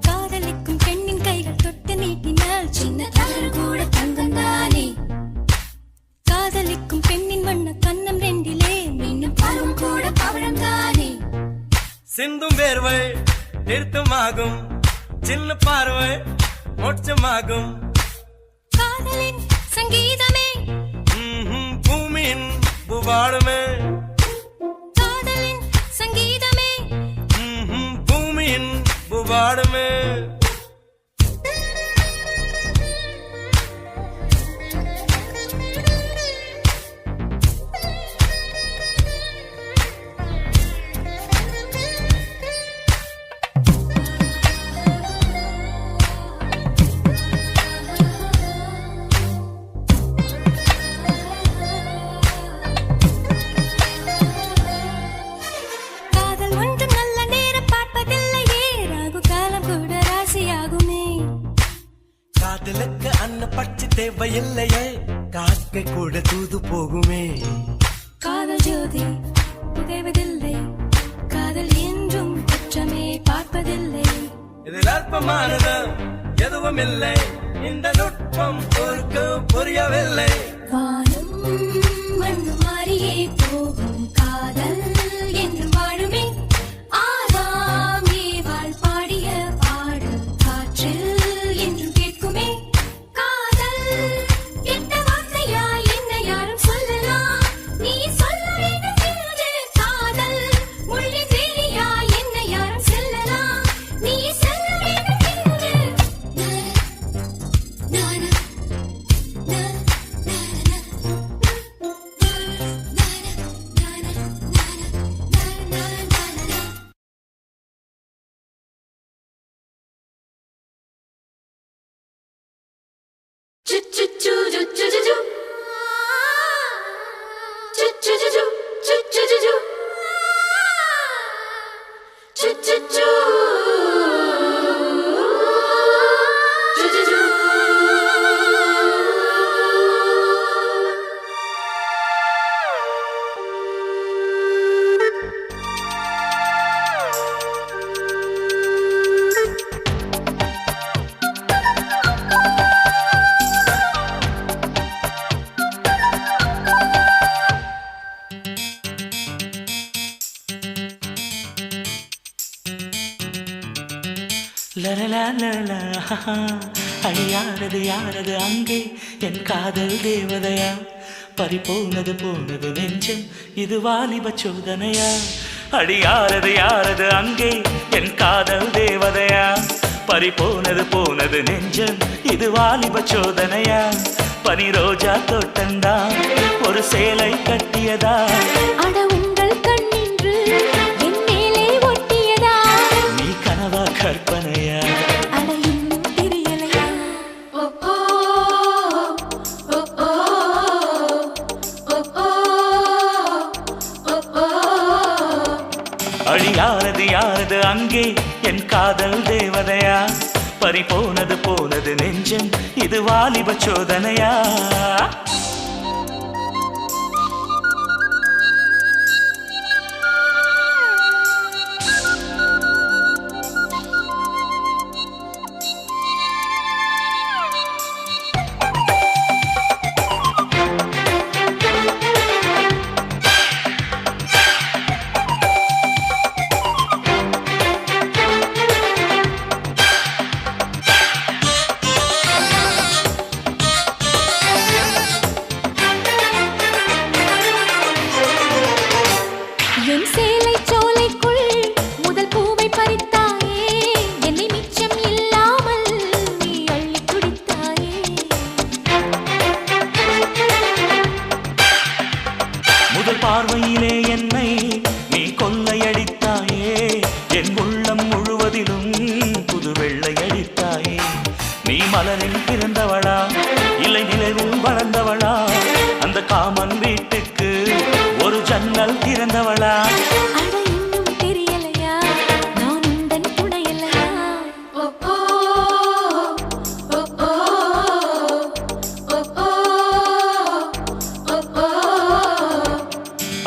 காதலிக்கும் பெண்ணின் கைகள் தொட்டு நீட்டினால் சின்ன தவறு கூட தங்கம் தானே. காதலிக்கும் பெண்ணின் வண்ண கண்ணம் 2 மின்னும் பருவம் கூட பவழம் தானே. சிந்தும் வேர்வை நிறுத்தமாகும், சின்ன பார்வை மோட்சமாகும். காதலின் சங்கீதமே பூமியின் பூபாடுமே. காதலின் சங்கீதமே பூமியின் பூபாடுமே. காதல் ஒன்றும் நல்ல நேரம் பார்ப்பதில்லையே, ராகு காலம் கூட ராசியாகுமே. காதலுக்கு அன்ன பட்சி தேவையில்லையே, காக்கை கூட தூது போகுமே. காதல் ஜோதி புகைவதில்லை, காதல் என்றும் குற்றமே பார்ப்பதில்லை. இதில் அற்பமானது எதுவும் இல்லை, இந்த நுட்பம் ஒருக்கு புரியவில்லை. வானும் மண்ணு மாறியே போகும், காதல் என்றும் வாழுமே. ஆதாம் ஏவாள் பாடிய பாடல் காற்றில் என்றும் கேட்குமே. காதல் கெட்ட வார்த்தையா என்ன யாரும் சொல்லலாம், நீ சொல்ல வேண்டும் என்று. காதல் முள்ளின் வேலியா என்ன யாரும் செல்லலாம், நீ செல்ல வேண்டும் என்று. நானா அழியாரது யாரது அங்கே என் காதல் தேவதையா, பறிபோனது போனது நெஞ்சம் இது வாலிப சோதனையா. அடியாரது யாரது அங்கே என் காதல் தேவதையா, பறிபோனது போனது நெஞ்சம் இது வாலிப சோதனையா. பனி ரோஜா தோட்டந்தான் ஒரு சேலை கட்டியதா, அட உங்கள் கண்ணின்று என் மேலே ஒட்டியதா. நீ கனவா கற்பனையா, அட இன்னும் தெரியலையா. ஓ ஓ ஓ ஓ ஓ ஓ ஓ. அழியாரது யாரது அங்கே என் காதல் தேவதையா, பறிபோனது போனது நெஞ்சம் இது வாலிப சோதனையா. என் சேலை சோலைக்குள் முதல் பூவை பறித்தாயே, என்னை மிச்சம் இல்லாமல் நீ அள்ளி குடித்தாயே. முதல் பார்வை பிறந்தவளா அட இன்னும் தெரியலையா நான் உந்தன் துணையல்லையா ஓ ஓ ஓ ஓ ஓ ஓ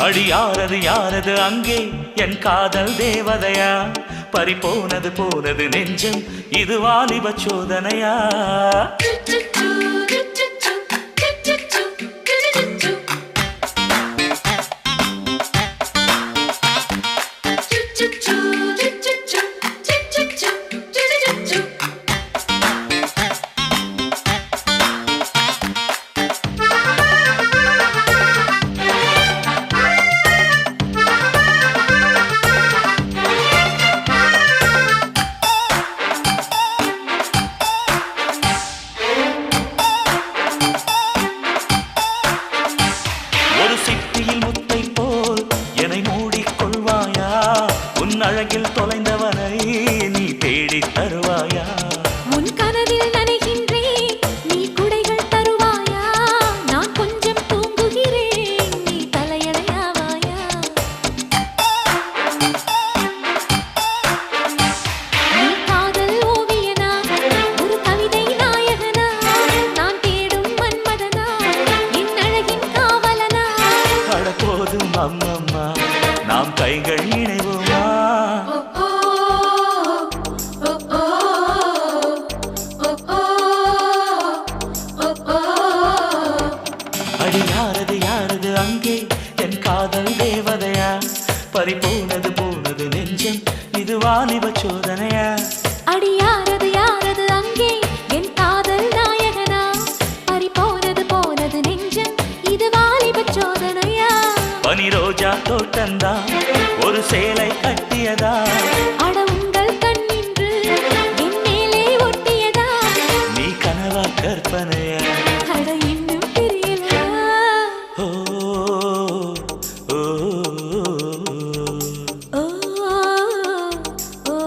அடி யாரது யாரது அங்கே என் காதல் தேவதையா பறிபோனது போனது நெஞ்சம் இது வாலிப சோதனையா ஒரு சிப்பியில் முத்தை போல் என்னை மூடிக்கொள்வாயா உன் அழகில் தொலைந்தவனை நீ தேடி தருவாயா உன் கனவில் நனைகின்றேன் நீ குடைகள் தருவாயா நான் கொஞ்சம் தூங்குகிறேன் நீ தலையணையாவாயா நீ காதல் ஓவியனா ஒரு கவிதை நாயகனா நான் தேடும் மன்மதனா என் அழகின் காவலனா அட போதும் அம்மம்மா நாம் கைகள் இணைவோமா ஓ ஓ ஓ ஓ ஓ அடி யாரது யாரது அங்கே என் காதல் தேவதையா பறிபோனது போனது நெஞ்சம் இது வாலிப சோதனையா அடி யாரது யாரது அங்கே என் காதல் நாயகனா பறிபோனது போனது நெஞ்சம் இது வாலிப சோதனையா பனி ரோஜா தோட்டந்தா ஒரு சேலை கட்டியதா அட உங்கள் கண்ணின்று என் மேலே ஒட்டியதா நீ கனவா கற்பனையா அட இன்னும் தெரியலையா ஓ ஓ, ஓ, ஓ ஓ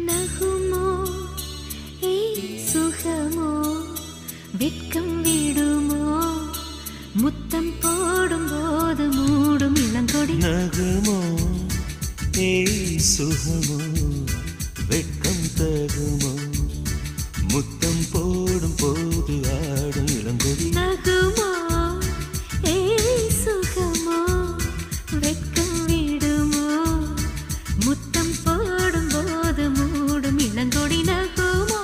நகுமோ ஏய் சுகமோ வெட்கம் விடுமோ முத்தம் போடும்போது மூடும் இளங்கொடி நகுமோ ஏய் சுகமோ வெட்கம் தகுமோ முத்தம் போடும் போது ஆடும் இளங்கொடி நகுமோ ஏய் சுகமோ வெட்கம் விடுமோ முத்தம் போடும்போது மூடும் இளங்கொடி நகுமோ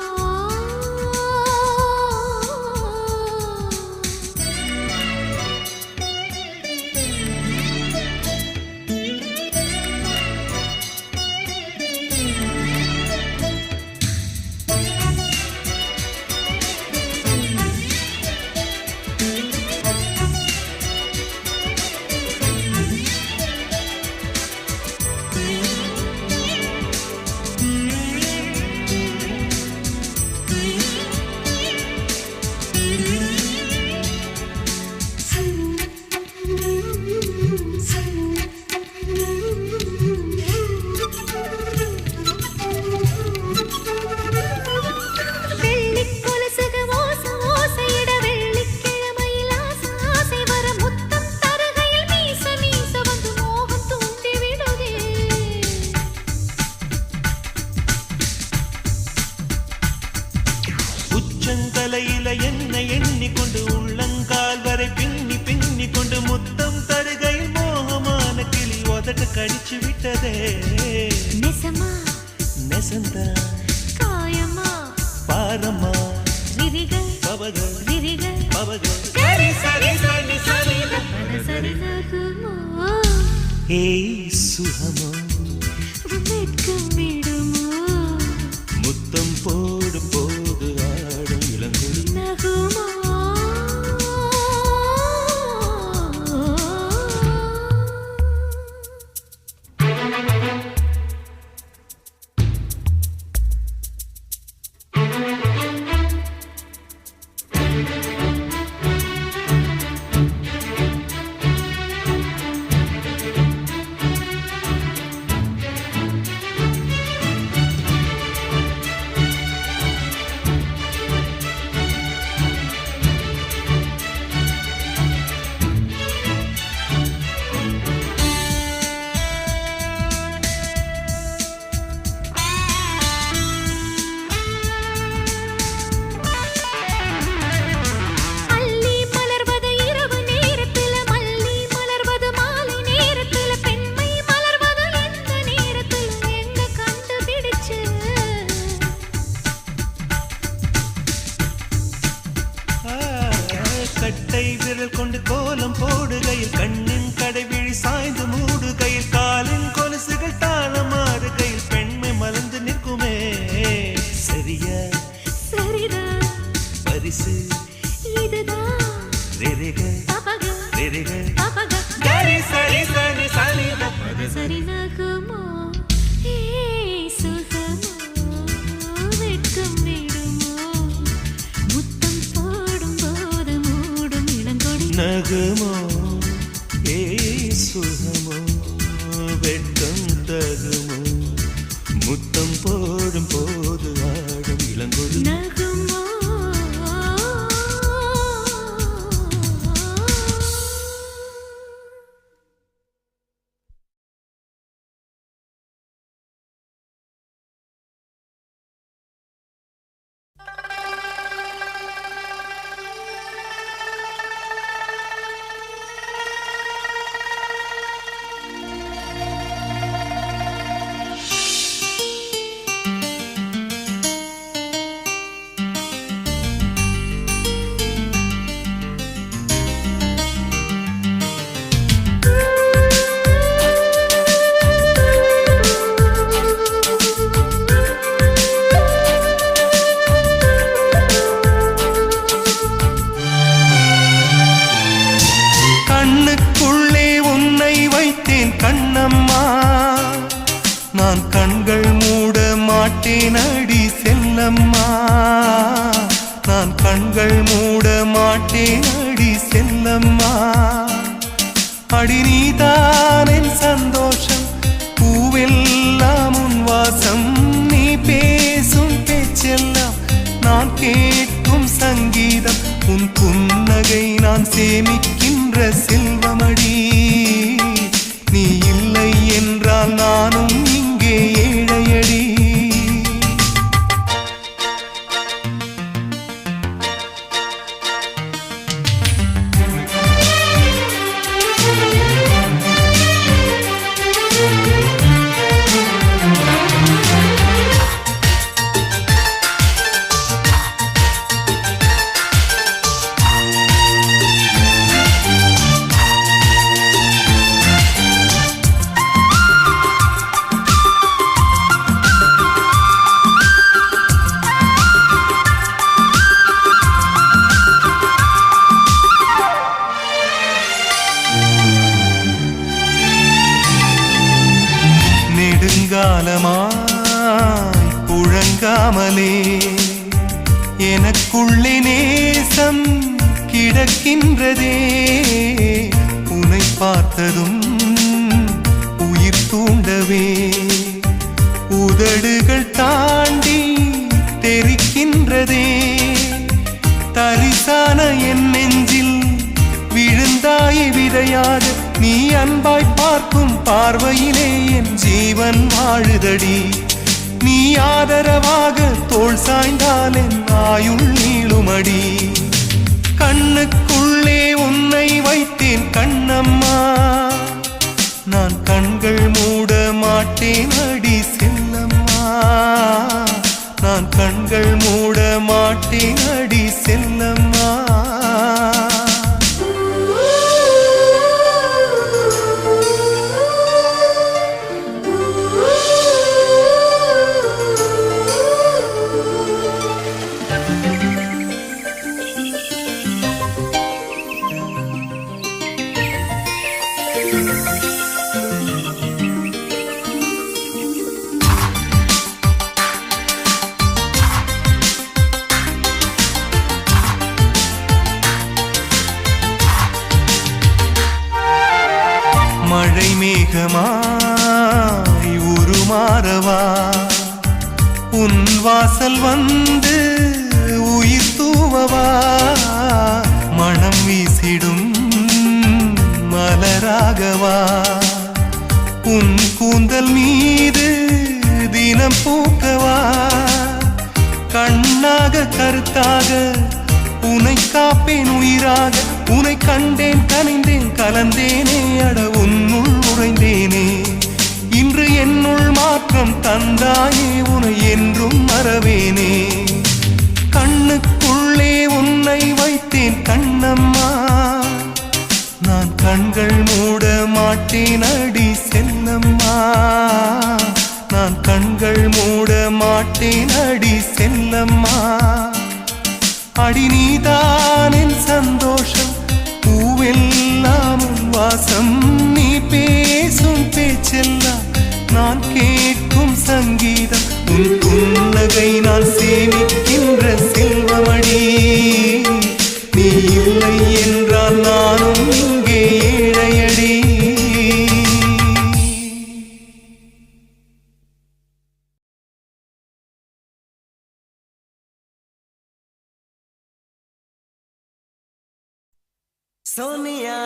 ஏய் சுகமோ வெட்கமிடுமோ முத்தம் போடு போது ஆடும் இளங்குடி நகுமோ கட்டை விரல் கொண்டு கோலம் போடுகையில் கண்ணின் கடைவிழி சாய்ந்து மூடுகையில் காலின் கொலுசுகள் தாளம் மாறுகையில் பெண்மை மலர்ந்து நிற்குமே சரியா சரிதான் பரிசு இதுதான் ரெரிக பபக ரெரிக பபக கரி சரி சரி சரி சரி நகுமோ ஏய் சுகமோ வெட்கமிடுமோ முத்தம் போடும் போது மூடும் இளங்கொடி நகுமோ ஏய் சுகமோ வெட்கம் தகுமோ முத்தம் போடும் போது ஆடும் இளங்கொடி நகுமோ கண்ணுக்குள்ளே உன்னை வைத்தேன் கண்ணம்மா நான் கண்கள் மூட மாட்டேன் அடி செல்லம்மா நான் கண்கள் மூட மாட்டேன் அடி செல்லம்மா அடி நீதான் என் சந்தோஷம் பூவெல்லாம் உன் வாசம் நீ பேசும் பேச்செல்லாம் நான் கேட்கும் சங்கீதம் உன் புன்னகை நான் சேமிக்கின்ற செல்வமடி நீ இல்லை என்றால் நானும் இங்கே ஏழையடி நெடுங்காலமாய் புழங்காமலே எனக்குள்ளே நேசம் கிடக்கின்றதே உன்னை பார்த்ததும் உயிர் தூண்டவே உதடுகள் தாண்டி தெரிக்கின்றதே தரிசான என் நெஞ்சில் விழுந்தாய் விதையாக நீ அன்பாய் பார்க்கும் பார்வையிலே என் ஜீவன் வாழுதடி நீ ஆதரவாக தோள் சாய்ந்தால் என் ஆயுள் நீளுமடி கண்ணுக்குள்ளே உன்னை வைத்தேன் கண்ணம்மா நான் கண்கள் மூட மாட்டேன் அடி செல்லம்மா நான் கண்கள் மூட மாட்டேன் அடி செல்லம்மா மேகமாய் உருமாறவா உன் வாசல் வந்து உயிர் தூவவா மனம் வீசிடும் மலராகவா உன் கூந்தல் மீது தினம் பூக்கவா கண்ணாக கருத்தாக உனை காப்பேன் உயிராக உனை கண்டேன் கனிந்தேன் கலந்தேனே அட உன்னுள் உறைந்தேனே இன்று என்னுள் மாற்றம் தந்தாயே உனை என்றும் மறவேனே கண்ணுக்குள்ளே உன்னை வைத்தேன் கண்ணம்மா நான் கண்கள் மூட மாட்டேன் அடி செல்லம்மா நான் கண்கள் மூட மாட்டேன் அடி செல்லம்மா அடி நீதான் என் சந்தோஷம் பூவெல்லாம் உன் வாசம் நீ பேசும் பேச்செல்லாம் நான் கேட்கும் சங்கீதம் உன் புன்னகை நான் சேமிக்கின்ற செல்வமடி நீ இல்லை என்றால் நானும் இங்கே ஏழையடி सोनिया